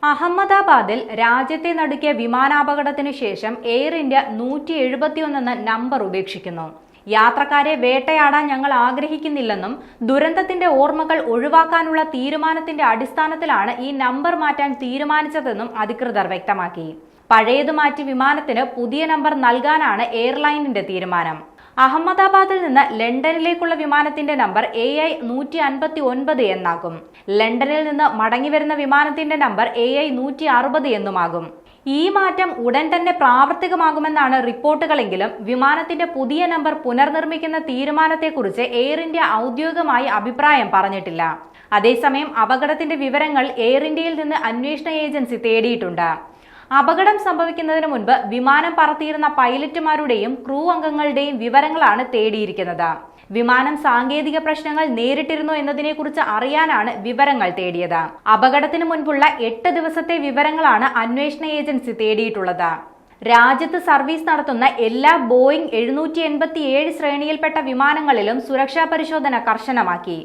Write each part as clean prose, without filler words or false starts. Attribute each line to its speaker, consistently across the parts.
Speaker 1: അഹമ്മദാബാദിൽ രാജ്യത്തെ നടുക്കിയ വിമാനാപകടത്തിനു ശേഷം എയർ ഇന്ത്യ 171 എന്ന നമ്പർ ഉപേക്ഷിക്കുന്നു. യാത്രക്കാരെ വേട്ടയാടാൻ ഞങ്ങൾ ആഗ്രഹിക്കുന്നില്ലെന്നും ദുരന്തത്തിന്റെ ഓർമ്മകൾ ഒഴിവാക്കാനുള്ള തീരുമാനത്തിന്റെ അടിസ്ഥാനത്തിലാണ് ഈ നമ്പർ മാറ്റാൻ തീരുമാനിച്ചതെന്നും അധികൃതർ വ്യക്തമാക്കി. പഴയത് മാറ്റി വിമാനത്തിന് പുതിയ നമ്പർ നൽകാനാണ് എയർലൈനിന്റെ തീരുമാനം. അഹമ്മദാബാദിൽ നിന്ന് ലണ്ടനിലേക്കുള്ള വിമാനത്തിന്റെ നമ്പർ AI 159 എന്നാകും. ലണ്ടനിൽ നിന്ന് മടങ്ങിവരുന്ന വിമാനത്തിന്റെ നമ്പർ AI 160 എന്നുമാകും. ഈ മാറ്റം ഉടൻ തന്നെ പ്രാവർത്തികമാകുമെന്നാണ് റിപ്പോർട്ടുകളെങ്കിലും വിമാനത്തിന്റെ പുതിയ നമ്പർ പുനർനിർമ്മിക്കുന്ന തീരുമാനത്തെക്കുറിച്ച് എയർ ഇന്ത്യ ഔദ്യോഗികമായി അഭിപ്രായം പറഞ്ഞിട്ടില്ല. അതേസമയം അപകടത്തിന്റെ വിവരങ്ങൾ എയർ ഇന്ത്യയിൽ നിന്ന് അന്വേഷണ ഏജൻസി തേടിയിട്ടുണ്ട്. അപകടം സംഭവിക്കുന്നതിന് മുൻപ് വിമാനം പറത്തിയിരുന്ന പൈലറ്റുമാരുടെയും ക്രൂ അംഗങ്ങളുടെയും വിവരങ്ങളാണ് തേടിയിരിക്കുന്നത്. വിമാനം സാങ്കേതിക പ്രശ്നങ്ങൾ നേരിട്ടിരുന്നോ എന്നതിനെക്കുറിച്ച് അറിയാനാണ് വിവരങ്ങൾ തേടിയത്. അപകടത്തിന് മുൻപുള്ള 8 ദിവസത്തെ വിവരങ്ങളാണ് അന്വേഷണ ഏജൻസി തേടിയിട്ടുള്ളത്. രാജ്യത്ത് സർവീസ് നടത്തുന്ന എല്ലാ ബോയിംഗ് 787 ശ്രേണിയിൽപ്പെട്ട വിമാനങ്ങളിലും സുരക്ഷാ പരിശോധന കർശനമാക്കി.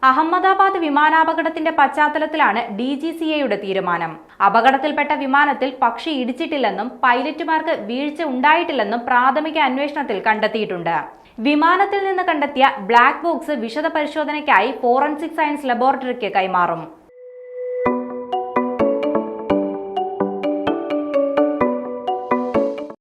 Speaker 1: അഹമ്മദാബാദ് വിമാനാപകടത്തിന്റെ പശ്ചാത്തലത്തിലാണ് DGCAയുടെ തീരുമാനം. അപകടത്തിൽപ്പെട്ട വിമാനത്തിൽ പക്ഷി ഇടിച്ചിട്ടില്ലെന്നും പൈലറ്റുമാർക്ക് വീഴ്ച ഉണ്ടായിട്ടില്ലെന്നും പ്രാഥമിക അന്വേഷണത്തിൽ കണ്ടെത്തിയിട്ടുണ്ട്. വിമാനത്തിൽ നിന്ന് കണ്ടെത്തിയ ബ്ലാക്ക് ബോക്സ് വിശദ പരിശോധനയ്ക്കായി ഫോറൻസിക് സയൻസ് ലബോറട്ടറിക്ക് കൈമാറും.